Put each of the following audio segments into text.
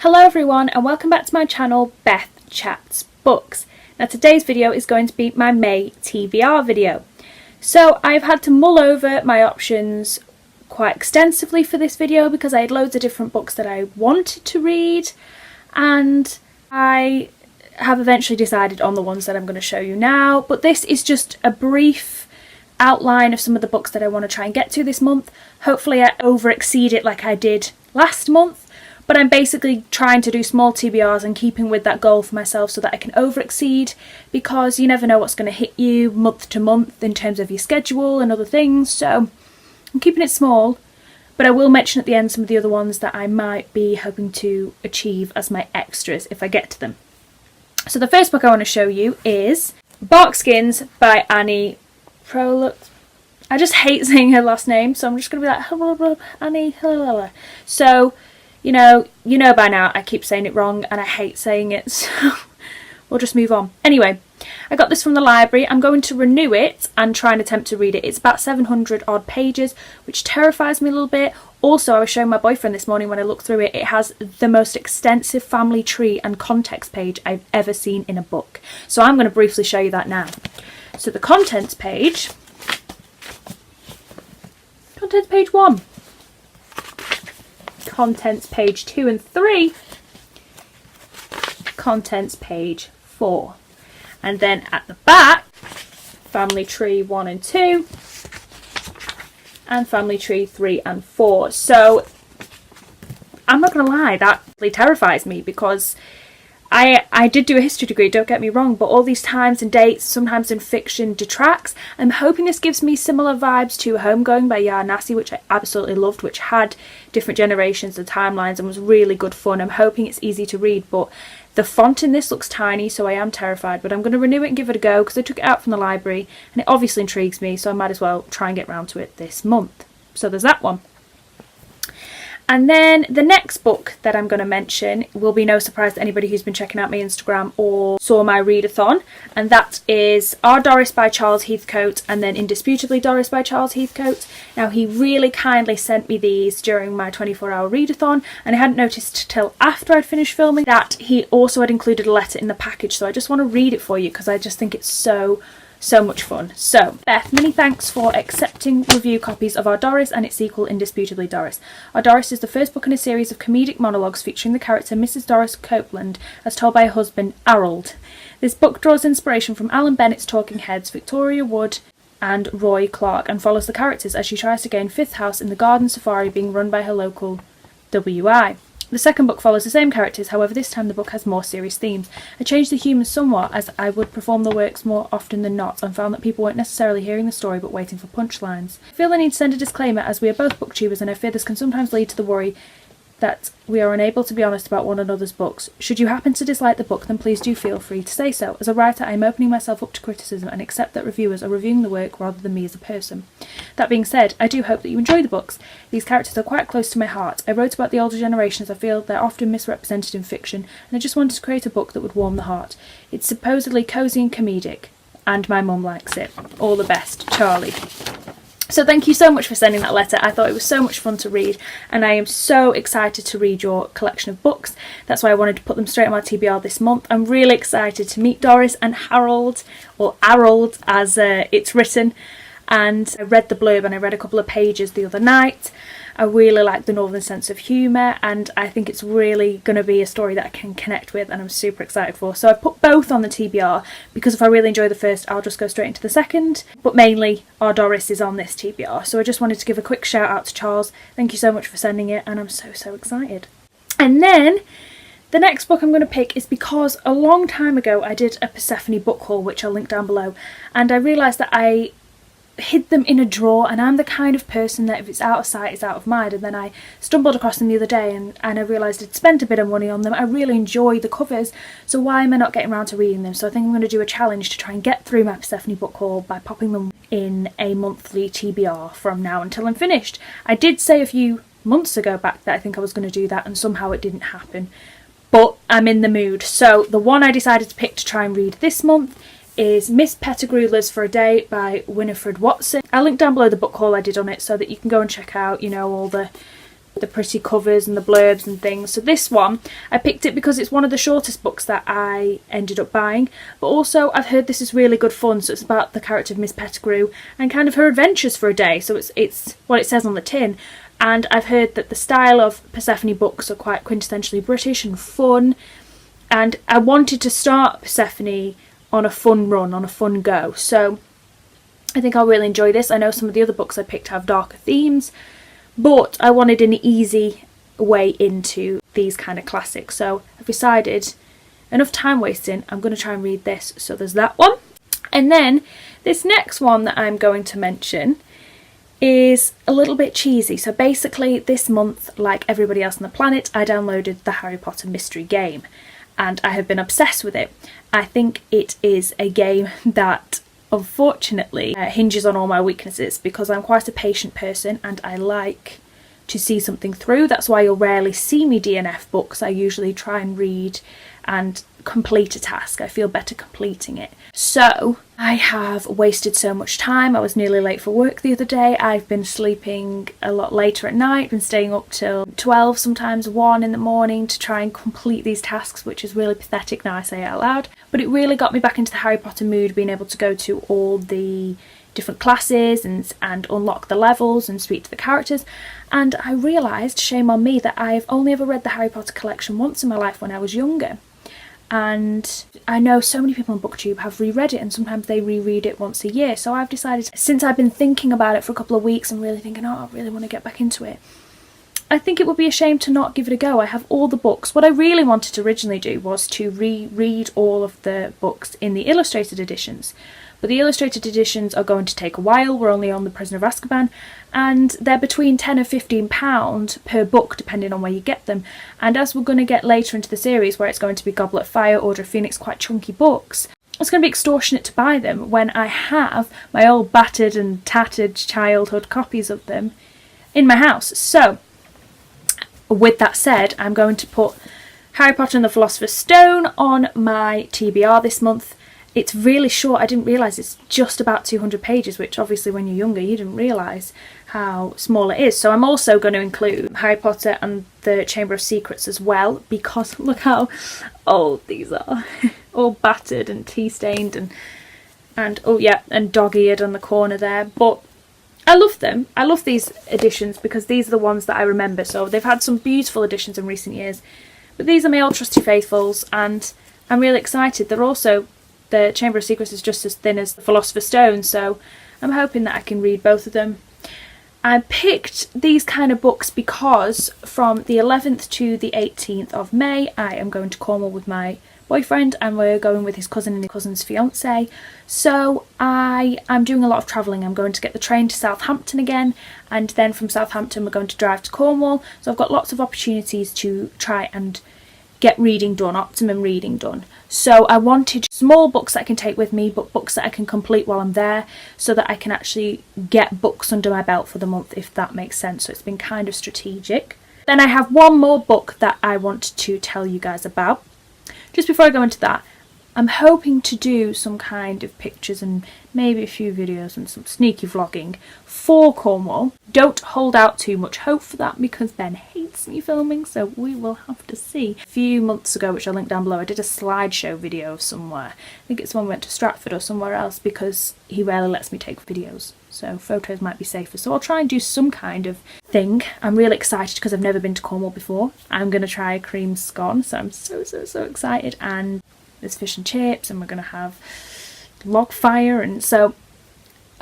Hello everyone and welcome back to my channel Beth Chats Books. Now today's video is going to be my May TBR video. So I've had to mull over my options quite extensively for this video because I had loads of different books that I wanted to read, and I have eventually decided on the ones that I'm going to show you now. But this is just a brief outline of some of the books that I want to try and get to this month. Hopefully I over-exceed it like I did last month. But I'm basically trying to do small TBRs and keeping with that goal for myself so that I can over-exceed, because you never know what's going to hit you month to month in terms of your schedule and other things. So I'm keeping it small, but I will mention at the end some of the other ones that I might be hoping to achieve as my extras if I get to them. So the first book I want to show you is Barkskins by Annie Proluk. I just hate saying her last name, so I'm just going to be like Annie. So you know by now I keep saying it wrong and I hate saying it, so we'll just move on. Anyway, I got this from the library. I'm going to renew it and try and attempt to read it. It's about 700 odd pages, which terrifies me a little bit. Also, I was showing my boyfriend this morning when I looked through it. It has the most extensive family tree and context page I've ever seen in a book. So I'm going to briefly show you that now. So the contents page 1, contents page 2 and 3, contents page 4, and then at the back family tree 1 and 2 and family tree 3 and 4. So I'm not gonna lie, that really terrifies me because I did do a history degree, don't get me wrong, but all these times and dates, sometimes in fiction, detracts. I'm hoping this gives me similar vibes to Homegoing by Yaa Nassi, which I absolutely loved, which had different generations and timelines and was really good fun. I'm hoping it's easy to read, but the font in this looks tiny, so I am terrified. But I'm going to renew it and give it a go because I took it out from the library and it obviously intrigues me, so I might as well try and get round to it this month. So there's that one. And then the next book that I'm going to mention will be no surprise to anybody who's been checking out my Instagram or saw my readathon, and that is Our Doris by Charles Heathcote and then Indisputably Doris by Charles Heathcote. Now he really kindly sent me these during my 24-hour readathon, and I hadn't noticed till after I'd finished filming that he also had included a letter in the package, so I just want to read it for you because I just think it's so much fun. So, Beth, many thanks for accepting review copies of Our Doris and its sequel, Indisputably Doris. Our Doris is the first book in a series of comedic monologues featuring the character Mrs. Doris Copeland as told by her husband, Harold. This book draws inspiration from Alan Bennett's Talking Heads, Victoria Wood and Roy Clark, and follows the characters as she tries to gain fifth house in the garden safari being run by her local WI. The second book follows the same characters, however this time the book has more serious themes. I changed the humour somewhat as I would perform the works more often than not, and found that people weren't necessarily hearing the story but waiting for punchlines. I feel I need to send a disclaimer as we are both booktubers, and I fear this can sometimes lead to the worry that we are unable to be honest about one another's books. Should you happen to dislike the book, then please do feel free to say so. As a writer, I am opening myself up to criticism and accept that reviewers are reviewing the work rather than me as a person. That being said, I do hope that you enjoy the books. These characters are quite close to my heart. I wrote about the older generation as I feel they're often misrepresented in fiction, and I just wanted to create a book that would warm the heart. It's supposedly cosy and comedic, and my mum likes it. All the best, Charlie. So thank you so much for sending that letter. I thought it was so much fun to read, and I am so excited to read your collection of books. That's why I wanted to put them straight on my TBR this month. I'm really excited to meet Doris and Harold, or Harold as it's written, and I read the blurb and I read a couple of pages the other night. I really like the northern sense of humour, and I think it's really going to be a story that I can connect with, and I'm super excited for. So I put both on the TBR because if I really enjoy the first, I'll just go straight into the second. But mainly, Our Doris is on this TBR. So I just wanted to give a quick shout out to Charles. Thank you so much for sending it, and I'm so excited. And then the next book I'm going to pick is because a long time ago I did a Persephone book haul, which I'll link down below, and I realised that I hid them in a drawer, and I'm the kind of person that if it's out of sight it's out of mind. And then I stumbled across them the other day and I realised I'd spent a bit of money on them. I really enjoy the covers, so why am I not getting around to reading them? So I think I'm going to do a challenge to try and get through my Persephone book haul by popping them in a monthly TBR from now until I'm finished. I did say a few months ago back that I think I was going to do that, and somehow it didn't happen, but I'm in the mood. So the one I decided to pick to try and read this month is Miss Pettigrew Lives for a Day by Winifred Watson. I'll link down below the book haul I did on it so that you can go and check out, you know, all the the pretty covers and the blurbs and things. So this one, I picked it because it's one of the shortest books that I ended up buying, but also I've heard this is really good fun. So it's about the character of Miss Pettigrew and kind of her adventures for a day. So it's what it says on the tin. And I've heard that the style of Persephone books are quite quintessentially British and fun. And I wanted to start Persephone on a fun run, on a fun go. So I think I'll really enjoy this. I know some of the other books I picked have darker themes, but I wanted an easy way into these kind of classics. So I've decided, enough time wasting, I'm going to try and read this. So there's that one. And then this next one that I'm going to mention is a little bit cheesy. So basically this month, like everybody else on the planet, I downloaded the Harry Potter mystery game and I have been obsessed with it. I think it is a game that unfortunately hinges on all my weaknesses, because I'm quite a patient person and I like to see something through. That's why you'll rarely see me DNF books. I usually try and read and complete a task. I feel better completing it. So I have wasted so much time. I was nearly late for work the other day. I've been sleeping a lot later at night, been staying up till 12, sometimes 1 in the morning to try and complete these tasks, which is really pathetic now I say it out loud. But it really got me back into the Harry Potter mood, being able to go to all the different classes and unlock the levels and speak to the characters. And I realised, shame on me, that I've only ever read the Harry Potter collection once in my life when I was younger. And I know so many people on BookTube have reread it, and sometimes they reread it once a year. So I've decided, since I've been thinking about it for a couple of weeks and really thinking, oh, I really want to get back into it, I think it would be a shame to not give it a go. I have all the books. What I really wanted to originally do was to reread all of the books in the illustrated editions. But the illustrated editions are going to take a while. We're only on The Prisoner of Azkaban, and they're between £10 and £15 per book, depending on where you get them. And as we're going to get later into the series, where it's going to be Goblet of Fire, Order of Phoenix, quite chunky books, it's going to be extortionate to buy them when I have my old battered and tattered childhood copies of them in my house. So, with that said, I'm going to put Harry Potter and the Philosopher's Stone on my TBR this month. It's really short. I didn't realise it's just about 200 pages, which obviously when you're younger you didn't realise how small it is. So I'm also going to include Harry Potter and the Chamber of Secrets as well, because look how old these are. All battered and tea-stained and oh yeah, and dog-eared on the corner there. But I love them. I love these editions because these are the ones that I remember. So they've had some beautiful editions in recent years, but these are my old trusty faithfuls and I'm really excited. They're also, the Chamber of Secrets is just as thin as the Philosopher's Stone, so I'm hoping that I can read both of them. I picked these kind of books because from the 11th to the 18th of May I am going to Cornwall with my boyfriend, and we're going with his cousin and his cousin's fiance. So I'm doing a lot of travelling. I'm going to get the train to Southampton again, and then from Southampton we're going to drive to Cornwall. So I've got lots of opportunities to try and get reading done, optimum reading done. So I wanted small books that I can take with me, but books that I can complete while I'm there, so that I can actually get books under my belt for the month, if that makes sense. So it's been kind of strategic. Then I have one more book that I want to tell you guys about. Just before I go into that, I'm hoping to do some kind of pictures and maybe a few videos and some sneaky vlogging for Cornwall. Don't hold out too much hope for that because Ben hates me filming, so we will have to see. A few months ago, which I'll link down below, I did a slideshow video of somewhere. I think it's when we went to Stratford or somewhere else, because he rarely lets me take videos, so photos might be safer. So I'll try and do some kind of thing. I'm really excited because I've never been to Cornwall before. I'm going to try a cream scone, so I'm so excited. And there's fish and chips, and we're going to have log fire, and so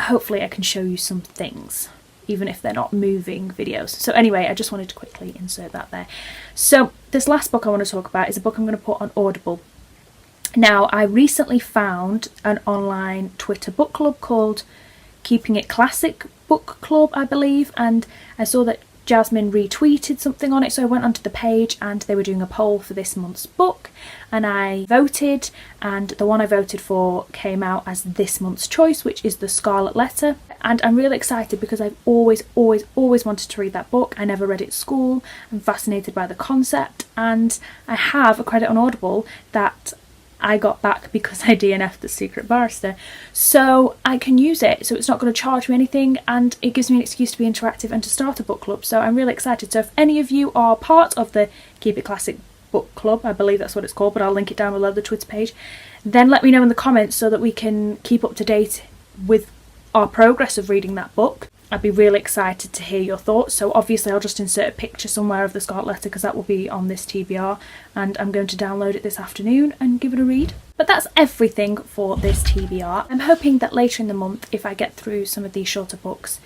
hopefully I can show you some things, even if they're not moving videos. So anyway, I just wanted to quickly insert that there. So this last book I want to talk about is a book I'm going to put on Audible. Now, I recently found an online Twitter book club called Keeping It Classic Book Club, I believe, and I saw that Jasmine retweeted something on it, so I went onto the page and they were doing a poll for this month's book, and I voted, and the one I voted for came out as this month's choice, which is The Scarlet Letter. And I'm really excited because I've always wanted to read that book. I never read it at school. I'm fascinated by the concept, and I have a credit on Audible that I got back because I DNF'd the Secret Barrister. So I can use it, so it's not going to charge me anything, and it gives me an excuse to be interactive and to start a book club. So I'm really excited. So if any of you are part of the Keep It Classic book club, I believe that's what it's called, but I'll link it down below the Twitter page, then let me know in the comments so that we can keep up to date with our progress of reading that book. I'd be really excited to hear your thoughts. So obviously I'll just insert a picture somewhere of the Scarlet Letter because that will be on this TBR, and I'm going to download it this afternoon and give it a read. But that's everything for this TBR. I'm hoping that later in the month, if I get through some of these shorter books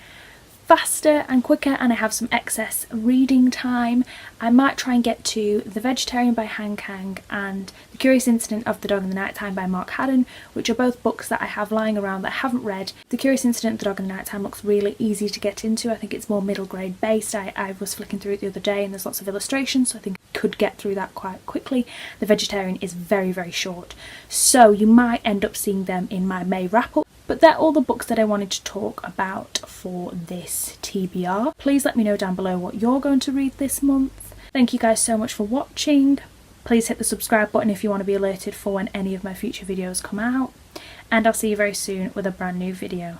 faster and quicker and I have some excess reading time, I might try and get to The Vegetarian by Han Kang and The Curious Incident of the Dog in the Nighttime by Mark Haddon, which are both books that I have lying around that I haven't read. The Curious Incident of the Dog in the Nighttime looks really easy to get into. I think it's more middle grade based. I was flicking through it the other day and there's lots of illustrations, so I think I could get through that quite quickly. The Vegetarian is very, very short, so you might end up seeing them in my May wrap-up. But they're all the books that I wanted to talk about for this TBR. Please let me know down below what you're going to read this month. Thank you guys so much for watching. Please hit the subscribe button if you want to be alerted for when any of my future videos come out. And I'll see you very soon with a brand new video.